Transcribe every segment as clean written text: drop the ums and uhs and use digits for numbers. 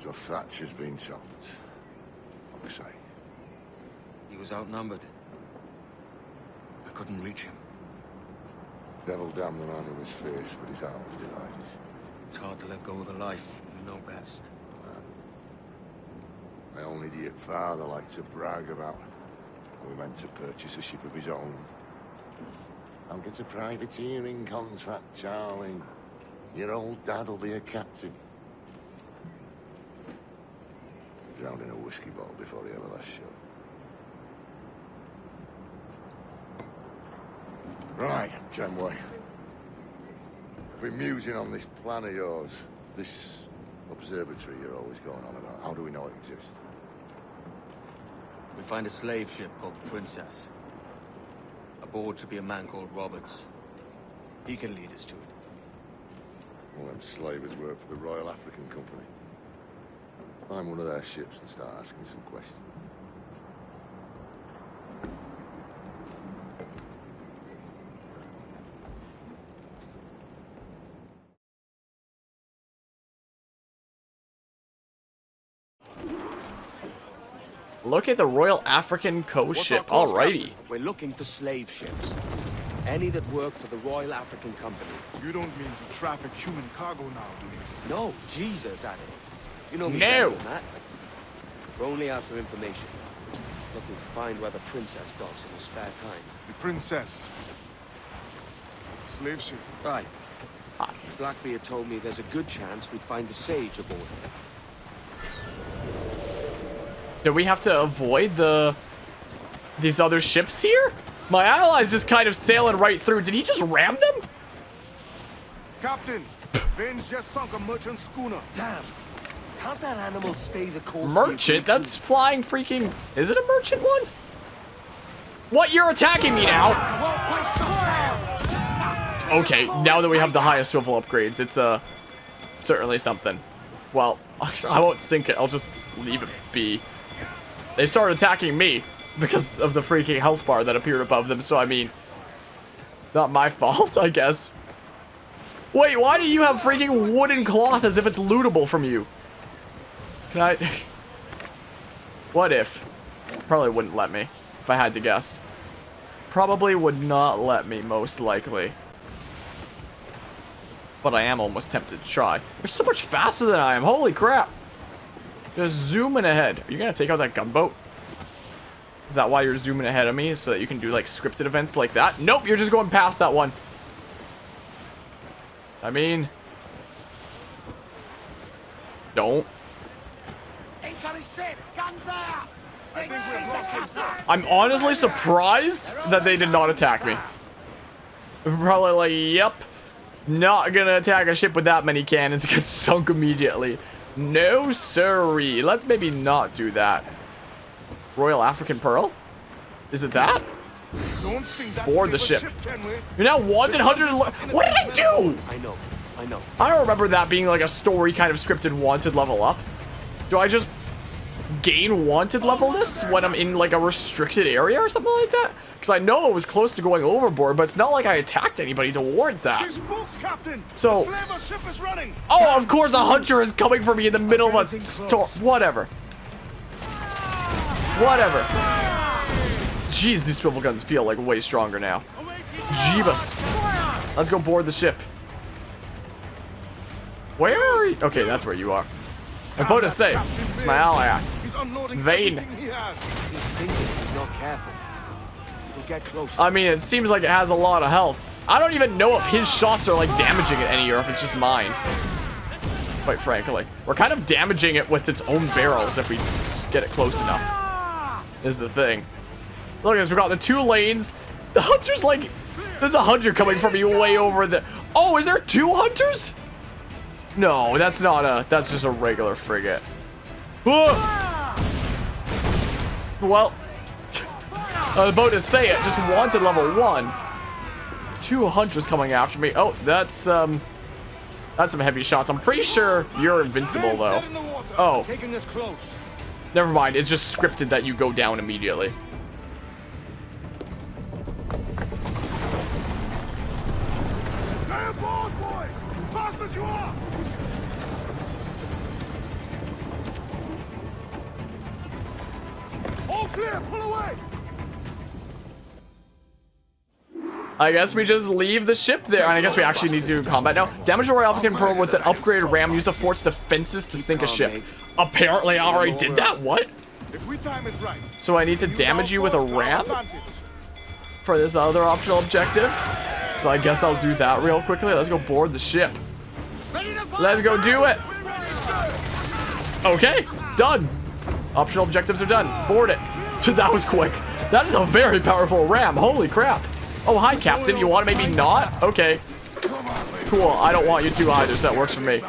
So Thatcher's been topped. Fuck's sake. He was outnumbered. I couldn't reach him. Devil damn the man who was fierce, but his heart was divided. It's hard to let go of the life you know best. My own idiot father liked to brag about how we meant to purchase a ship of his own. I'll get a privateering contract, Charlie. Your old dad will be a captain. Drowned in a whiskey bottle before he ever left shore. Right, Kenway. I've been musing on this plan of yours. This observatory you're always going on about. How do we know it exists? We find a slave ship called the Princess. Aboard should be a man called Roberts. He can lead us to it. Well, them slavers work for the Royal African Company. Find one of their ships and start asking some questions. Look at the Royal African Coast ship. Alrighty. We're looking for slave ships. Any that work for the Royal African Company. You don't mean to traffic human cargo now, do you? No, Jesus, Addy. You know me No. better than that. We're only after information. Looking to find where the Princess docks in her spare time. The Princess. Slave ship. Right. Blackbeard told me there's a good chance we'd find the Sage aboard her. Do we have to avoid these other ships here? My ally's just kind of sailing right through. Did he just ram them? Captain, Vane's just sunk a merchant schooner. Damn. Can't that animal stay the course? Merchant? That's flying freaking... Is it a merchant one? What? You're attacking me now? Okay, now that we have the highest swivel upgrades, it's certainly something. Well, I won't sink it. I'll just leave it be. They started attacking me because of the freaking health bar that appeared above them, so I mean, not my fault, I guess. Wait, why do you have freaking wooden cloth as if it's lootable from you? Can I... What if? Probably wouldn't let me, if I had to guess. Probably would not let me, most likely. But I am almost tempted to try. You're so much faster than I am, holy crap. Just zooming ahead. Are you gonna take out that gunboat? Is that why you're zooming ahead of me? So that you can do like scripted events like that? Nope, you're just going past that one. I mean... Don't. Incoming ship! Guns out! I'm honestly surprised that they did not attack me. Probably like, yep. Not gonna attack a ship with that many cannons. Get sunk immediately. No siree. Let's maybe not do that. Royal African Pearl? Is it that? Board the ship. You're now wanted 100. What did I do? I know. I don't remember that being like a story kind of scripted wanted level up. Do I just gain wanted levelness when I'm in like a restricted area or something like that? Because I know it was close to going overboard, but it's not like I attacked anybody to warrant that. So, oh, of course a hunter is coming for me in the middle of a storm. Whatever. Jeez, these swivel guns feel like way stronger now. Jeebus. Let's go board the ship. Where are you? Okay, that's where you are. I'm about to say, it's my ally at. Vane. I mean, it seems like it has a lot of health. I don't even know if his shots are like damaging it any or if it's just mine. Quite frankly. We're kind of damaging it with its own barrels if we get it close enough. Is the thing. Look at this, we got the 2 lanes. The hunter's like, there's a hunter coming from me way over the... Oh, is there 2 hunters? No, that's not a, that's just a regular frigate. Well, I was about to say it, just wanted level 1. 2 hunters coming after me. Oh, that's some heavy shots. I'm pretty sure you're invincible though. Oh, never mind. It's just scripted that you go down immediately. Clear, pull away! I guess we just leave the ship there, and I guess we actually need to do combat now. Damage the Royal African Pearl with an upgraded ram. Use the fort's defenses to sink a ship. Apparently, I already did that. What? If we time it right. So I need to damage you with a ram for this other optional objective. So I guess I'll do that real quickly. Let's go board the ship. Let's go do it. Okay, done. Optional objectives are done. Board it. That was quick. That is a very powerful ram. Holy crap. Oh, hi, Captain. You want to maybe not? Okay. Cool. I don't want you to either, so that works for me.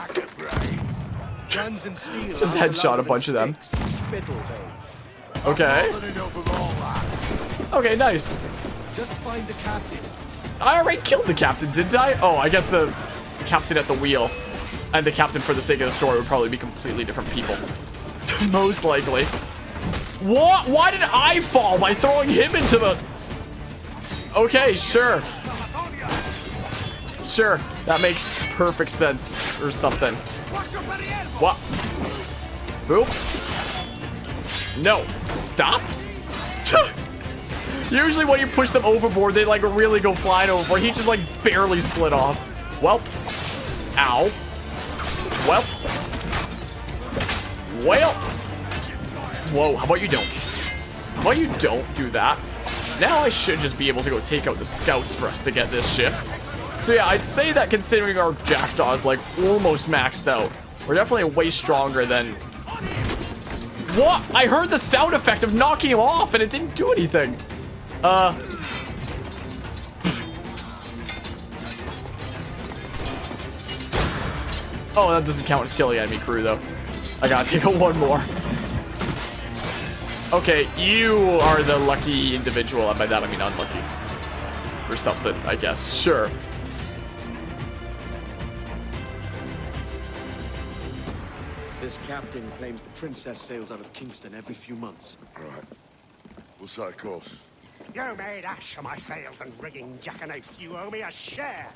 Just headshot a bunch of them. Okay. Okay, nice. Just find the captain. I already killed the captain, didn't I? Oh, I guess the captain at the wheel and the captain for the sake of the story would probably be completely different people. Most likely. What? Why did I fall by throwing him into the... Okay, sure. Sure, that makes perfect sense or something. What? Boop. No, stop. Usually when you push them overboard, they like really go flying overboard. He just like barely slid off. Well. Ow. Well. Well. Whoa, how about you don't? How about you don't do that? Now I should just be able to go take out the scouts for us to get this ship. So yeah, I'd say that considering our Jackdaw is like almost maxed out, we're definitely way stronger than... What? I heard the sound effect of knocking him off and it didn't do anything. Oh, that doesn't count as killing enemy crew though. I gotta take out one more. Okay, you are the lucky individual, and by that I mean unlucky. Or something, I guess. Sure. This captain claims the princess sails out of Kingston every few months. Right. What's that course? You made ash of my sails and rigging, jackanapes. You owe me a share.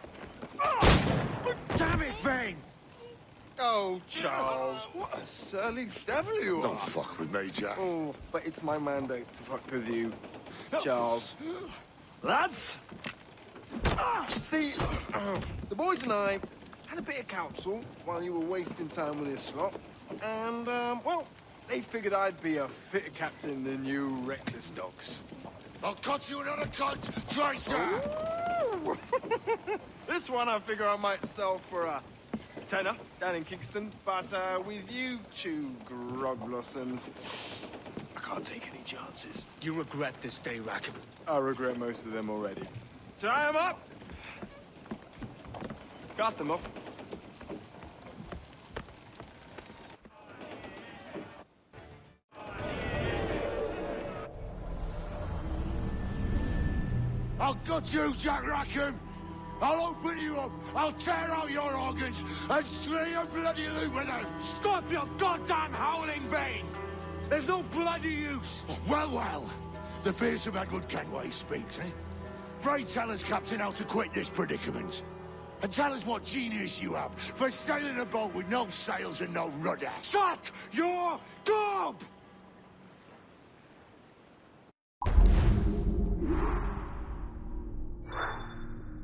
Damn it, Vane! Oh, Charles, what a surly devil you Don't are. fuck with me, Jack. Oh, but it's my mandate to fuck with you, Charles. Lads! See, the boys and I had a bit of counsel while you were wasting time with this lot. And, well, they figured I'd be a fitter captain than you reckless dogs. I'll cut you another cunt, traitor! This one I figure I might sell for a tenner down in Kingston, but with you two grog blossoms, I can't take any chances. You regret this day, Rackham. I regret most of them already. Tie them up! Cast them off. I'll gut you, Jack Rackham! I'll open you up, I'll tear out your organs, and string your bloody loot with them! Stop your goddamn howling, Vane! There's no bloody use! Well, well, the fearsome Edward Kenway speaks, eh? Pray tell us, Captain, how to quit this predicament. And tell us what genius you have for sailing a boat with no sails and no rudder. Shut your gob!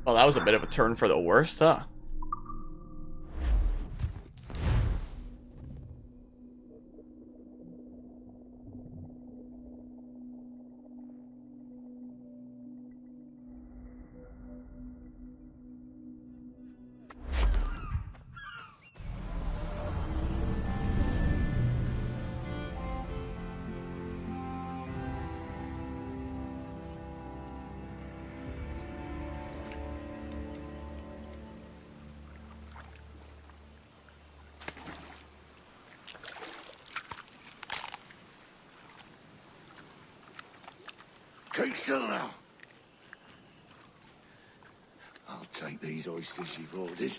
Well, that was a bit of a turn for the worse, huh? Keep still now. I'll take these oysters you've ordered.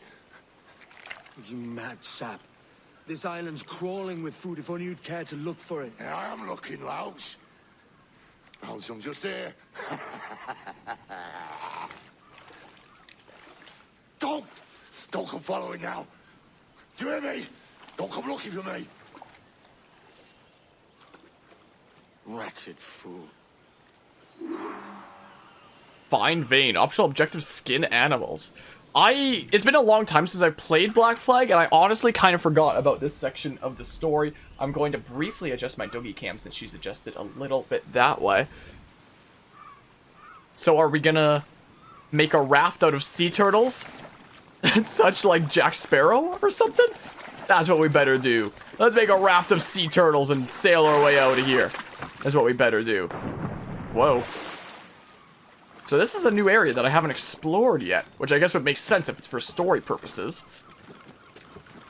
You mad sap. This island's crawling with food if only you'd care to look for it. Yeah, I am looking, Louts. Found some just here. Don't come following now. Do you hear me? Don't come looking for me. Wretched fool. Find Vane. Optional objective, skin animals. It's been a long time since I played Black Flag, and I honestly kind of forgot about this section of the story. I'm going to briefly adjust my doggy cam since she's adjusted a little bit that way. So are we gonna make a raft out of sea turtles? And such, like Jack Sparrow or something? That's what we better do. Let's make a raft of sea turtles and sail our way out of here. That's what we better do. Whoa. So this is a new area that I haven't explored yet, which I guess would make sense if it's for story purposes.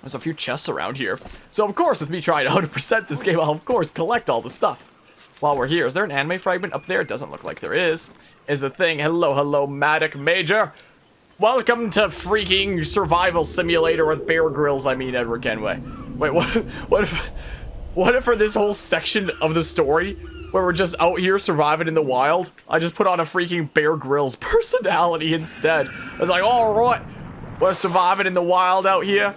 There's a few chests around here. So of course, with me trying to 100% this game, I'll of course collect all the stuff. While we're here, is there an anime fragment up there? It doesn't look like there is. Is a thing. Hello, hello, Maddox Major. Welcome to freaking survival simulator with Bear Grylls, I mean Edward Kenway. Wait, what if for this whole section of the story, where we're just out here surviving in the wild, I just put on a freaking Bear Grylls personality instead. I was like, alright, we're surviving in the wild out here.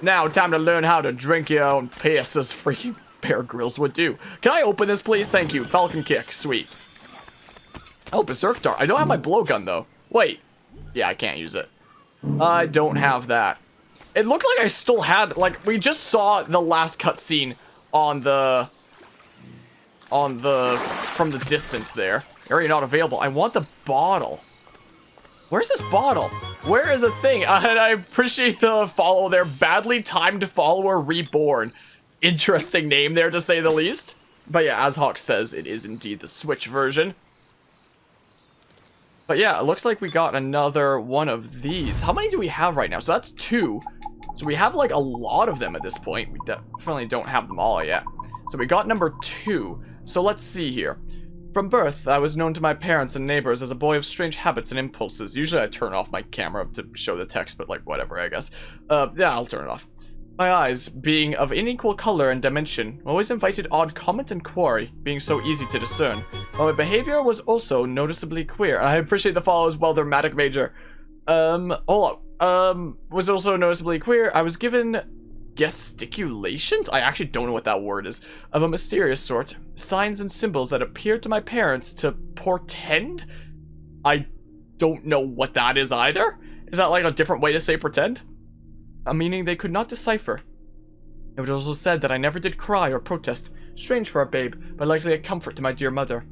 Now, time to learn how to drink your own piss, as freaking Bear Grylls would do. Can I open this, please? Thank you. Falcon kick. Sweet. Oh, Berserk Dart. I don't have my blowgun, though. Wait. Yeah, I can't use it. I don't have that. It looked like I still had, like, we just saw the last cutscene on the, from the distance there. Area not available. I want the bottle. Where's this bottle? Where is the thing? And I appreciate the follow there. Badly timed follower reborn. Interesting name there, to say the least. But yeah, as Hawk says, it is indeed the Switch version. But yeah, it looks like we got another one of these. How many do we have right now? So that's 2. So we have like a lot of them at this point. We definitely don't have them all yet. So we got number 2. So let's see here. From birth, I was known to my parents and neighbors as a boy of strange habits and impulses. Usually I turn off my camera to show the text, but like whatever, I guess. Yeah, I'll turn it off. My eyes, being of unequal color and dimension, always invited odd comment and quarry, being so easy to discern. While my behavior was also noticeably queer. I appreciate the follow as well, Dramatic Major. Hold up. Was also noticeably queer. I was given gesticulations? I actually don't know what that word is. Of a mysterious sort. Signs and symbols that appeared to my parents to portend? I don't know what that is either. Is that like a different way to say pretend? A meaning they could not decipher. It was also said that I never did cry or protest. Strange for a babe, but likely a comfort to my dear mother.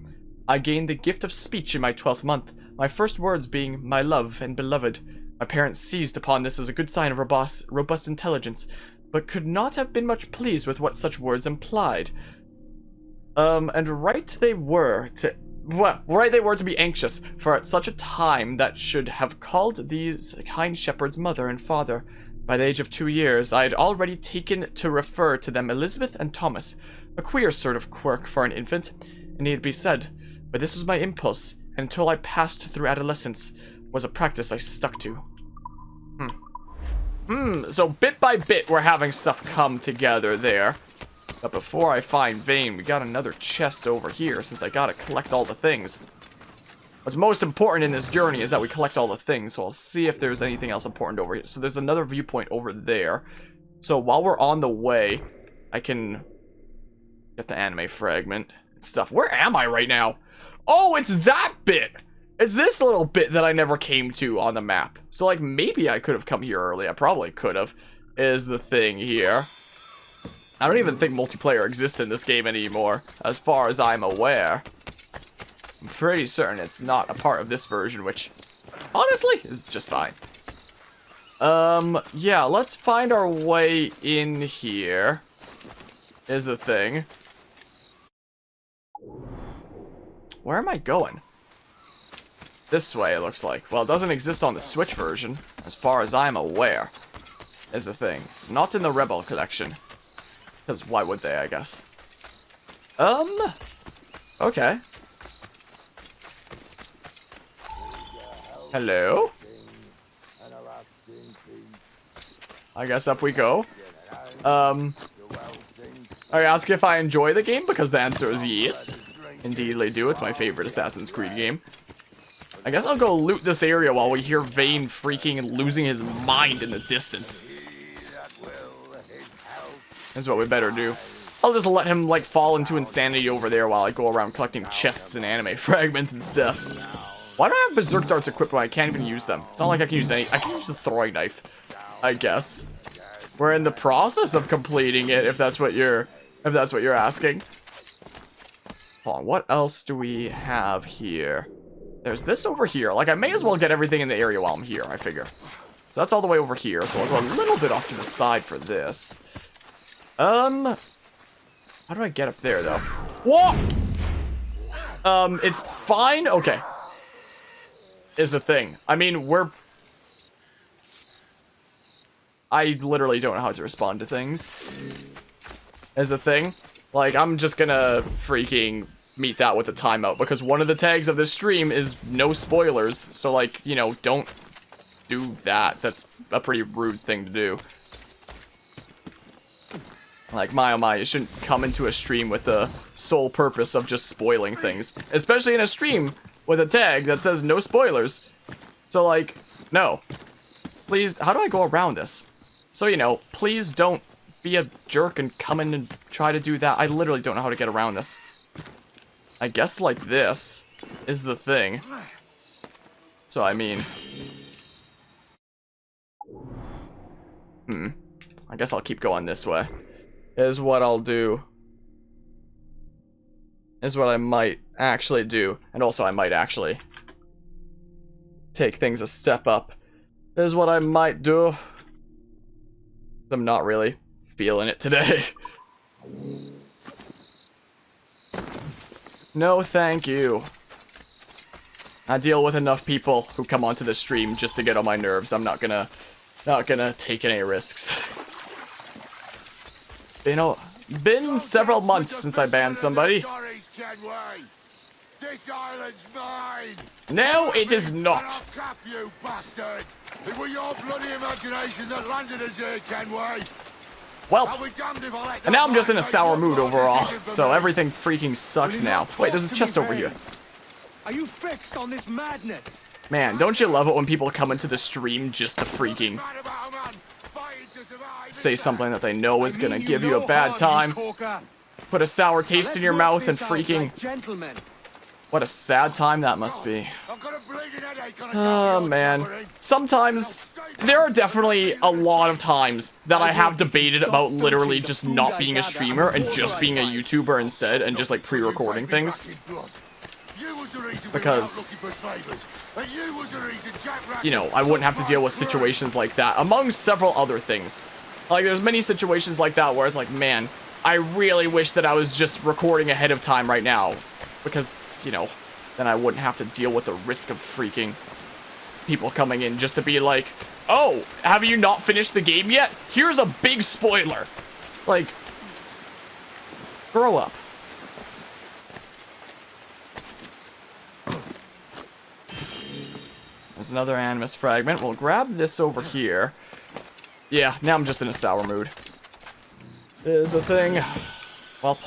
I gained the gift of speech in my 12th month, my first words being, my love and beloved. My parents seized upon this as a good sign of robust intelligence, but could not have been much pleased with what such words implied. And right they were to be anxious, for at such a time that should have called these kind shepherds mother and father. By the age of 2 years, I had already taken to refer to them Elizabeth and Thomas, a queer sort of quirk for an infant, and need be said, but this was my impulse, and until I passed through adolescence, was a practice I stuck to. So bit by bit, we're having stuff come together there. But before I find Vane, we got another chest over here, since I gotta collect all the things. What's most important in this journey is that we collect all the things, so I'll see if there's anything else important over here. So there's another viewpoint over there. So while we're on the way, I can get the anime fragment and stuff. Where am I right now? Oh, it's that bit! It's this little bit that I never came to on the map. So, like, maybe I could have come here early. I probably could have, is the thing here. I don't even think multiplayer exists in this game anymore, as far as I'm aware. I'm pretty certain it's not a part of this version, which, honestly, is just fine. Yeah, let's find our way in here, is the thing. Where am I going? This way, it looks like. Well, it doesn't exist on the Switch version, as far as I'm aware, is the thing. Not in the Rebel collection. Because why would they, I guess? Okay. Hello? I guess up we go. I ask if I enjoy the game, because the answer is yes. Indeed, I do. It's my favorite Assassin's Creed game. I guess I'll go loot this area while we hear Vane freaking losing his mind in the distance. That's what we better do. I'll just let him, like, fall into insanity over there while I go around collecting chests and anime fragments and stuff. Why do I have berserk darts equipped when I can't even use them? It's not like I can use any. I can use the throwing knife, I guess. We're in the process of completing it, if that's what you're asking. Hold on, what else do we have here? There's this over here. Like, I may as well get everything in the area while I'm here, I figure. So that's all the way over here, so I'll go a little bit off to the side for this. How do I get up there, though? Whoa! It's fine? Okay. Is the thing. I mean, I literally don't know how to respond to things. Is the thing. Like, I'm just gonna freaking meet that with a timeout, because one of the tags of this stream is no spoilers, so, like, you know, don't do that. That's a pretty rude thing to do. Like, my oh my, you shouldn't come into a stream with the sole purpose of just spoiling things. Especially in a stream with a tag that says no spoilers. So, like, no. Please, how do I go around this? So, you know, please don't be a jerk and come in and try to do that. I literally don't know how to get around this. I guess, like, this is the thing. So, I mean... I guess I'll keep going this way. Is what I'll do. Is what I might actually do. And also I might actually take things a step up. Is what I might do. I'm not really feeling it today. No, thank you. I deal with enough people who come onto the stream just to get on my nerves. I'm not gonna take any risks. Been several months since I banned somebody. This island's mine. No, it is not. I'll cap you, bastard. It was your bloody imagination that landed us here, Kenway. Well, I'll be damned if I let and now I'm just in a that sour make mood your overall, decision for so me. everything freaking sucks now. Wait, there's a chest over here. Are you fixed on this madness? Man, don't you love it when people come into the stream just to freaking Man about a man, fighting to survive. say something that they know is gonna give you a bad time, put a sour taste in your mouth, and freaking... Gentlemen. What a sad time that must be. I've got a bleeding headache on a Oh, goddamn man. suffering. Sometimes, there are definitely a lot of times that I have debated about literally just not being a streamer and just being a YouTuber instead and just, like, pre-recording things. Because, you know, I wouldn't have to deal with situations like that, among several other things. Like, there's many situations like that where it's like, man, I really wish that I was just recording ahead of time right now. Because, you know, then I wouldn't have to deal with the risk of freaking people coming in just to be like, oh, have you not finished the game yet? Here's a big spoiler. Like, grow up. There's another animus fragment. We'll grab this over here. Yeah, now I'm just in a sour mood. Is the thing. Well,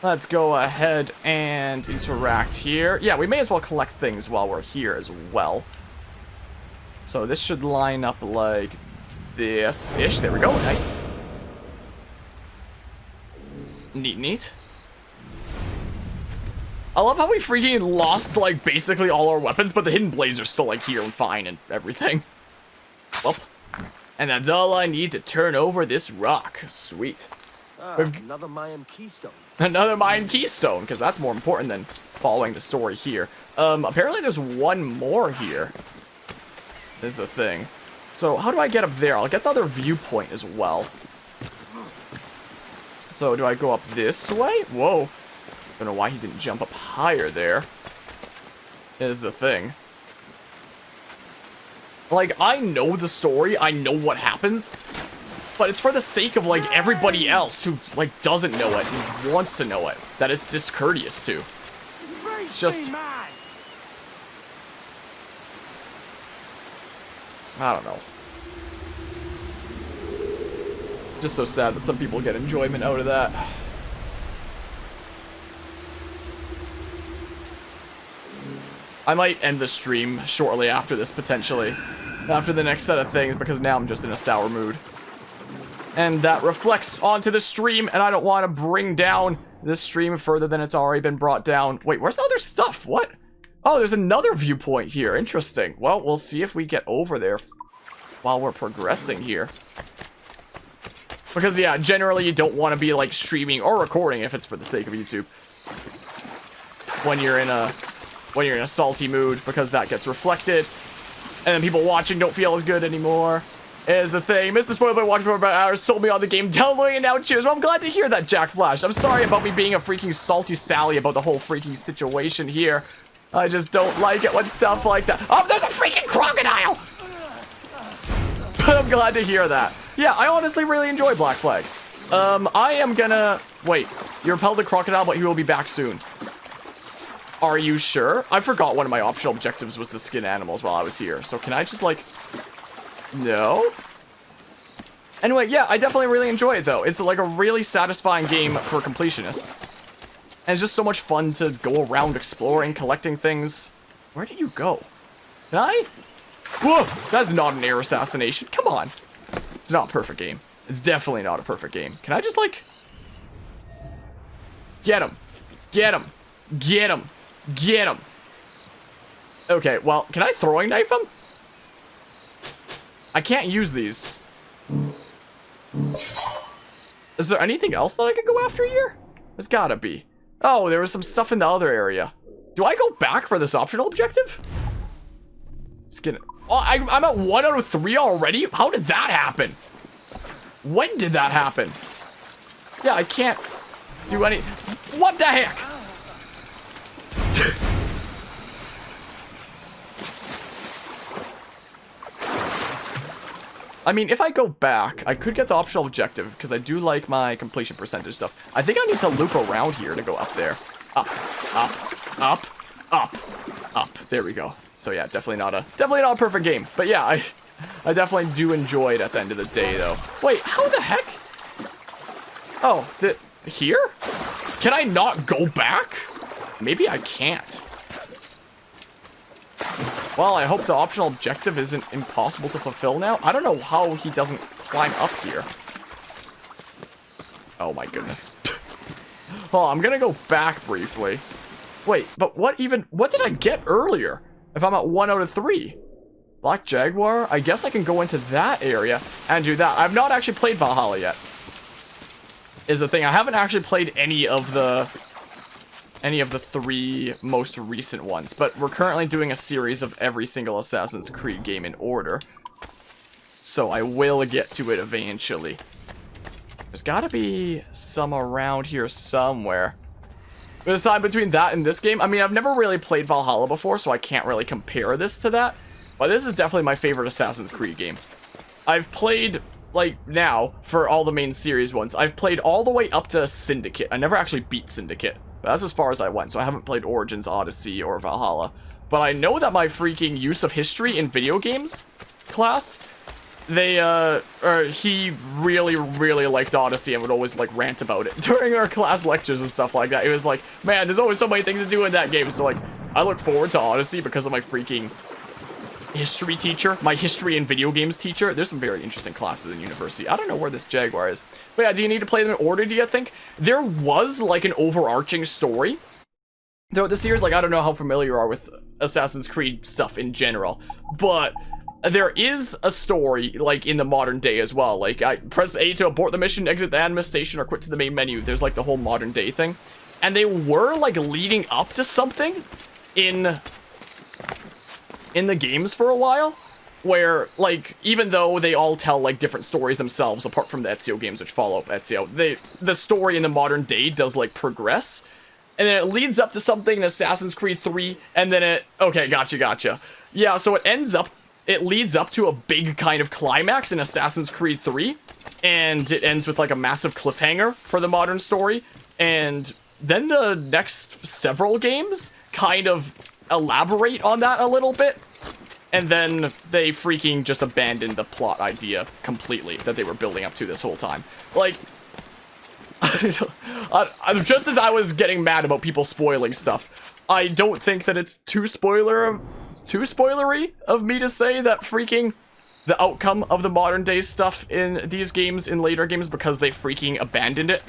let's go ahead and interact here. Yeah, we may as well collect things while we're here as well. So this should line up like this-ish. There we go. Nice. Neat, neat. I love how we freaking lost, like, basically all our weapons, but the hidden blades are still, like, here and fine and everything. Well, and that's all I need to turn over this rock. Sweet. Another Mayan keystone. Another Mayan keystone, because that's more important than following the story here. Apparently there's one more here. Is the thing. So, how do I get up there? I'll get the other viewpoint as well. So, do I go up this way? Whoa. Don't know why he didn't jump up higher there. Is the thing. Like, I know the story, I know what happens, but it's for the sake of, like, everybody else who, like, doesn't know it and wants to know it, that it's discourteous to. It's just... I don't know. Just so sad that some people get enjoyment out of that. I might end the stream shortly after this, potentially. After the next set of things, because now I'm just in a sour mood. and that reflects onto the stream, and I don't want to bring down this stream further than it's already been brought down. Wait, where's the other stuff? What? Oh, there's another viewpoint here. Interesting. Well, we'll see if we get over there while we're progressing here. Because, yeah, generally you don't want to be, like, streaming or recording if it's for the sake of YouTube. When you're in a salty mood, because that gets reflected. And then people watching don't feel as good anymore. Is the thing. Missed the spoiler by watching for about hours, sold me on the game, downloading it now, cheers. Well, I'm glad to hear that, Jack Flash. I'm sorry about me being a freaking salty Sally about the whole freaking situation here. I just don't like it when stuff like that. Oh, there's a freaking crocodile! But I'm glad to hear that. Yeah, I honestly really enjoy Black Flag. I am gonna... Wait, you repelled the crocodile, but he will be back soon. Are you sure? I forgot one of my optional objectives was to skin animals while I was here. So can I just, like... No? Anyway, yeah, I definitely really enjoy it, though. It's, like, a really satisfying game for completionists. And it's just so much fun to go around exploring, collecting things. Where did you go? Can I? Whoa! That's not an air assassination. Come on. It's not a perfect game. It's definitely not a perfect game. Can I just, like... Get him. Get him. Get him. Get him. Okay, well, can I throwing knife him? I can't use these. Is there anything else that I could go after here? There's gotta be. Oh, there was some stuff in the other area. Do I go back for this optional objective? Skin it. Oh, I'm at 1 out of 3 already? How did that happen? When did that happen? Yeah, I can't do any... What the heck? I mean, if I go back, I could get the optional objective, because I do like my completion percentage stuff. I think I need to loop around here to go up there. Up, up, up, up, up. There we go. So yeah, definitely not a perfect game. But yeah, I definitely do enjoy it at the end of the day, though. Wait, how the heck? Oh, here? Can I not go back? Maybe I can't. Well, I hope the optional objective isn't impossible to fulfill now. I don't know how he doesn't climb up here. Oh my goodness. Oh, I'm gonna go back briefly. Wait, but what did I get earlier? If I'm at 1 out of 3. Black Jaguar? I guess I can go into that area and do that. I've not actually played Valhalla yet. Is the thing. I haven't actually played any of the 3 most recent ones, but we're currently doing a series of every single Assassin's Creed game in order. So I will get to it eventually. There's gotta be some around here somewhere. There's time between that and this game. I mean, I've never really played Valhalla before, so I can't really compare this to that. But this is definitely my favorite Assassin's Creed game. I've played, like, now, for all the main series ones, I've played all the way up to Syndicate. I never actually beat Syndicate. But that's as far as I went, so I haven't played Origins, Odyssey, or Valhalla. But I know that my freaking use of history in video games class, he really, really liked Odyssey and would always, like, rant about it during our class lectures and stuff like that. It was like, man, there's always so many things to do in that game. So, like, I look forward to Odyssey because of my freaking history teacher, my history and video games teacher. There's some very interesting classes in university. I don't know where this Jaguar is. But yeah, do you need to play them in order, do you think? There was, like, an overarching story throughout the series. Like, I don't know how familiar you are with Assassin's Creed stuff in general, but there is a story, like, in the modern day as well. Like, I press A to abort the mission, exit the Animus station, or quit to the main menu. There's, like, the whole modern day thing. And they were, like, leading up to something in the games for a while, where, like, even though they all tell, like, different stories themselves, apart from the Ezio games, which follow up Ezio, the story in the modern day does, like, progress, and then it leads up to something in Assassin's Creed 3, and then okay, gotcha. Yeah, so it leads up to a big kind of climax in Assassin's Creed 3, and it ends with, like, a massive cliffhanger for the modern story, and then the next several games kind of elaborate on that a little bit. And then they freaking just abandoned the plot idea completely that they were building up to this whole time. Like, just as I was getting mad about people spoiling stuff, I don't think that it's too spoilery of me to say that freaking the outcome of the modern day stuff in these games, in later games, because they freaking abandoned it.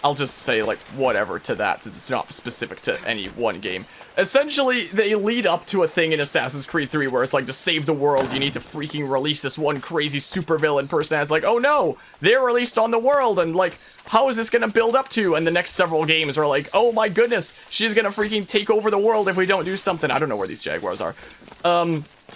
I'll just say, like, whatever to that, since it's not specific to any one game. Essentially, they lead up to a thing in Assassin's Creed 3 where it's like, to save the world, you need to freaking release this one crazy supervillain person. And it's like, oh no, they're released on the world, and like, how is this gonna build up to? And the next several games are like, oh my goodness, she's gonna freaking take over the world if we don't do something. I don't know where these jaguars are.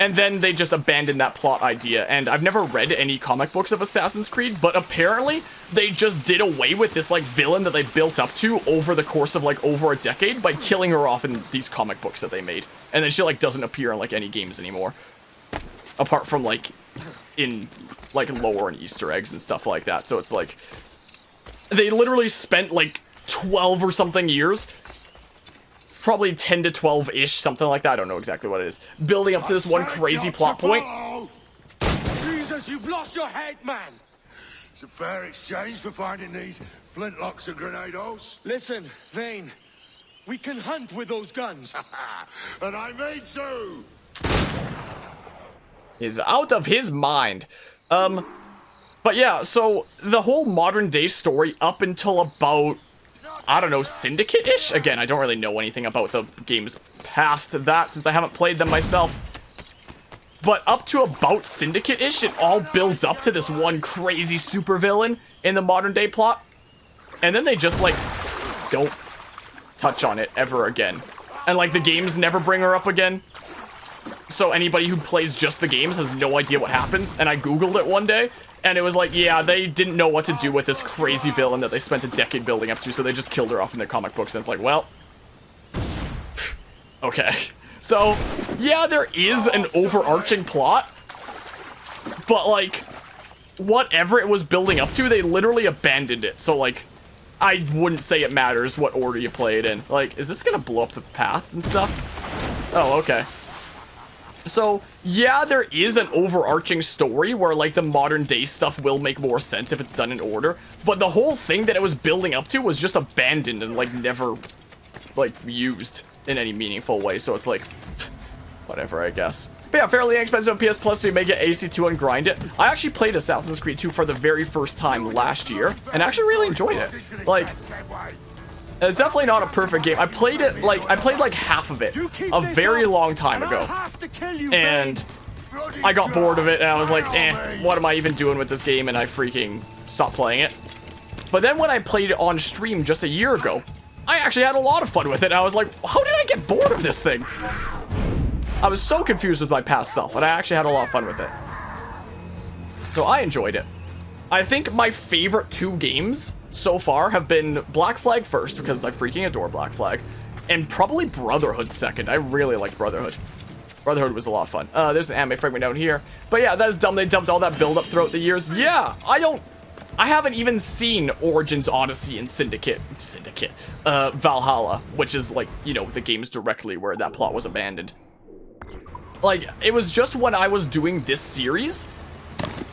And then they just abandoned that plot idea, and I've never read any comic books of Assassin's Creed, but apparently they just did away with this, like, villain that they built up to over the course of, like, over a decade by killing her off in these comic books that they made. And then she, like, doesn't appear in, like, any games anymore. Apart from, like, in, like, lore and Easter eggs and stuff like that. So it's like, they literally spent, like, 12 or something years, probably 10 to 12-ish, something like that, I don't know exactly what it is, building up to this one crazy plot point. Jesus, you've lost your head, man! It's a fair exchange for finding these flintlocks and grenados. Listen, Vane, we can hunt with those guns. And I mean to! He's out of his mind. But yeah, so the whole modern day story up until about, I don't know, Syndicate-ish? Again, I don't really know anything about the games past that since I haven't played them myself. But up to about Syndicate-ish, it all builds up to this one crazy supervillain in the modern day plot. And then they just, like, don't touch on it ever again. And, like, the games never bring her up again. So anybody who plays just the games has no idea what happens. And I googled it one day, and it was like, yeah, they didn't know what to do with this crazy villain that they spent a decade building up to, so they just killed her off in their comic books, and it's like, well, okay. So, yeah, there is an overarching plot, but, like, whatever it was building up to, they literally abandoned it. So, like, I wouldn't say it matters what order you play it in. Like, is this gonna blow up the path and stuff? Oh, okay. So, yeah, there is an overarching story where, like, the modern day stuff will make more sense if it's done in order, but the whole thing that it was building up to was just abandoned and, like, never, like, used in any meaningful way, so it's like, whatever, I guess. But yeah, fairly inexpensive on PS Plus, so you may get AC2 and grind it. I actually played Assassin's Creed 2 for the very first time last year, and actually really enjoyed it. Like, it's definitely not a perfect game. I played like half of it a very long time ago, and I got bored of it, and I was like, what am I even doing with this game, and I freaking stopped playing it. But then when I played it on stream just a year ago, I actually had a lot of fun with it, and I was like, how did I get bored of this thing? I was so confused with my past self, and I actually had a lot of fun with it. So I enjoyed it. I think my favorite 2 games so far have been Black Flag first, because I freaking adore Black Flag, and probably Brotherhood second. I really liked Brotherhood. Brotherhood was a lot of fun. There's an anime fragment down here. But yeah, that is dumb. They dumped all that build-up throughout the years. Yeah, I haven't even seen Origins, Odyssey, and Valhalla, which is, like, you know, the games directly where that plot was abandoned. Like, it was just when I was doing this series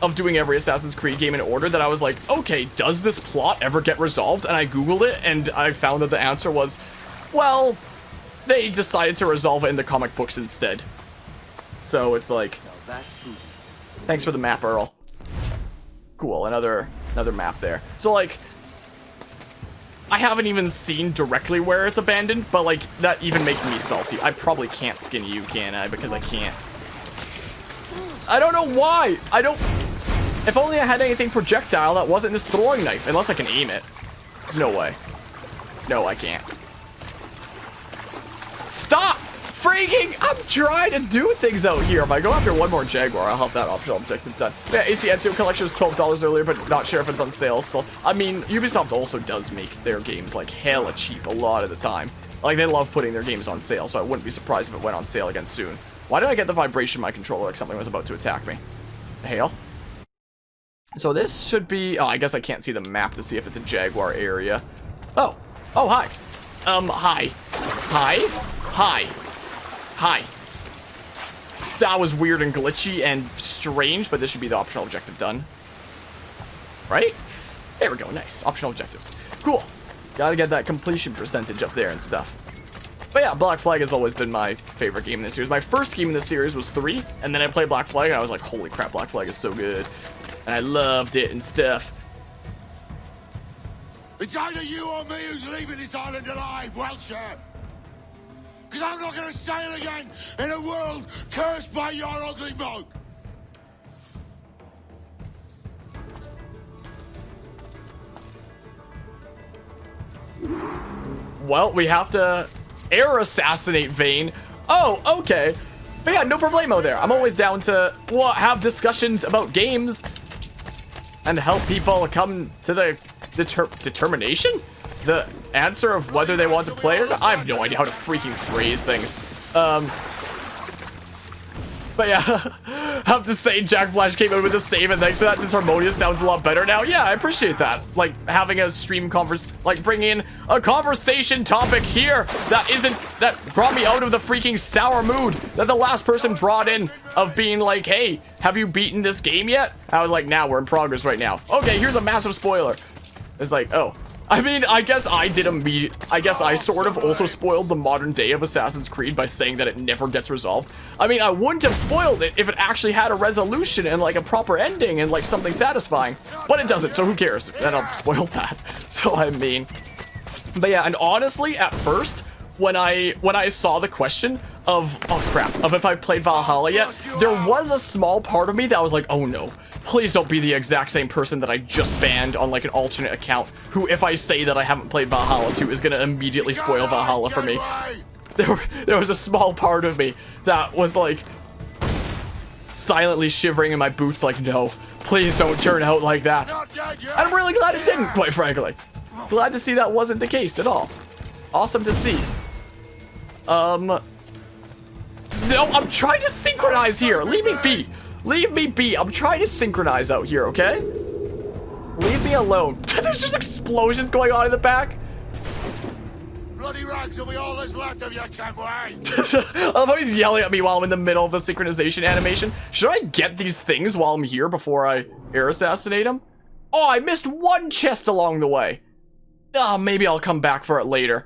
of doing every Assassin's Creed game in order that I was like, okay, does this plot ever get resolved? And I googled it, and I found that the answer was, well, they decided to resolve it in the comic books instead. So it's like, thanks for the map, Earl. Cool, another map there. So, like, I haven't even seen directly where it's abandoned, but, like, that even makes me salty. I probably can't skin you, can I? Because I can't. I don't know why. If only I had anything projectile that wasn't this throwing knife. Unless I can aim it. There's no way. No, I can't. Stop! Freaking! I'm trying to do things out here. If I go after one more Jaguar, I'll have that optional objective done. Yeah, AC Ezio Collection was $12 earlier, but not sure if it's on sale still. I mean, Ubisoft also does make their games, like, hella cheap a lot of the time. Like, they love putting their games on sale, so I wouldn't be surprised if it went on sale again soon. Why did I get the vibration in my controller like something was about to attack me? Hail. So this should be... Oh, I guess I can't see the map to see if it's a Jaguar area. Oh. Oh, hi. Hi. Hi. Hi. Hi. That was weird and glitchy and strange, but this should be the optional objective done. Right? There we go, nice. Optional objectives. Cool. Gotta get that completion percentage up there and stuff. But yeah, Black Flag has always been my favorite game in this series. My first game in this series was 3, and then I played Black Flag, and I was like, holy crap, Black Flag is so good. And I loved it and stuff. It's either you or me who's leaving this island alive, Welcher. Because I'm not going to sail again in a world cursed by your ugly mug. Well, we have to air assassinate Vane. Oh, okay. But yeah, no problemo there. I'm always down to have discussions about games and help people come to the determination? The answer of whether they want to play or not? I have no idea how to freaking phrase things. But yeah, I have to say Jack Flash came in with a save, and thanks for that, since Harmonious sounds a lot better now. Yeah, I appreciate that. Like, having a stream like bringing in a conversation topic here that brought me out of the freaking sour mood that the last person brought in of being like, hey, have you beaten this game yet? I was like, nah, we're in progress right now. Okay, here's a massive spoiler. It's like, oh. I mean, I guess I sort of also spoiled the modern day of Assassin's Creed by saying that it never gets resolved. I mean, I wouldn't have spoiled it if it actually had a resolution and like a proper ending and like something satisfying, but it doesn't, so who cares? Then I'll spoil that. So I mean, but yeah, and honestly, at first, when I saw the question of, oh crap, of if I played Valhalla yet, there was a small part of me that was like, oh no, please don't be the exact same person that I just banned on like an alternate account, who if I say that I haven't played Valhalla 2 is gonna immediately spoil Valhalla for me. There was a small part of me that was like silently shivering in my boots like, no, please don't turn out like that. And I'm really glad it didn't, quite frankly. Glad to see that wasn't the case at all. Awesome to see. No, I'm trying to synchronize here. Leave me be. Leave me be. I'm trying to synchronize out here, okay? Leave me alone. There's just explosions going on in the back. Bloody rags, are we all that's left of you, Cowboy? I love how he's yelling at me while I'm in the middle of the synchronization animation. Should I get these things while I'm here before I air assassinate him? Oh, I missed one chest along the way. Oh, maybe I'll come back for it later.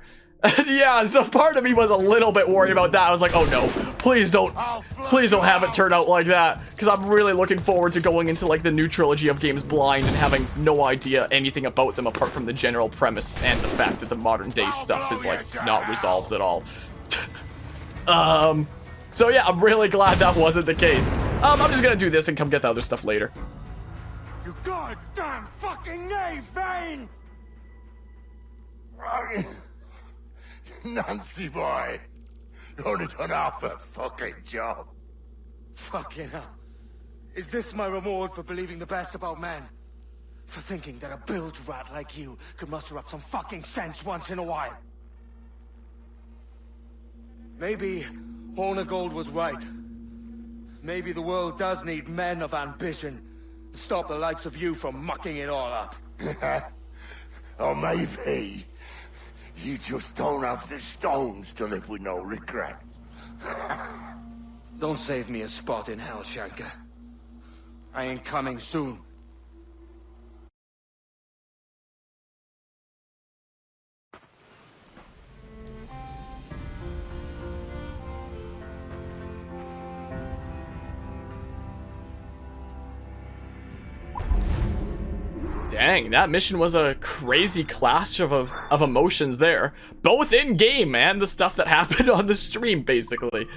Yeah, so part of me was a little bit worried about that. I was like, oh no, please don't have it turn out like that. Because I'm really looking forward to going into like the new trilogy of games blind and having no idea anything about them apart from the general premise and the fact that the modern day stuff is like not resolved at all. So yeah, I'm really glad that wasn't the case. I'm just gonna do this and come get the other stuff later. You goddamn fucking knave, Vane! Nancy boy, you only done half the fucking job. Fucking hell. Is this my reward for believing the best about men? For thinking that a bilge rat like you could muster up some fucking sense once in a while? Maybe Horner Gold was right. Maybe the world does need men of ambition to stop the likes of you from mucking it all up. Or maybe you just don't have the stones to live with no regrets. Don't save me a spot in hell, Shanka. I ain't coming soon. Dang, that mission was a crazy clash of emotions there. Both in game and the stuff that happened on the stream, basically.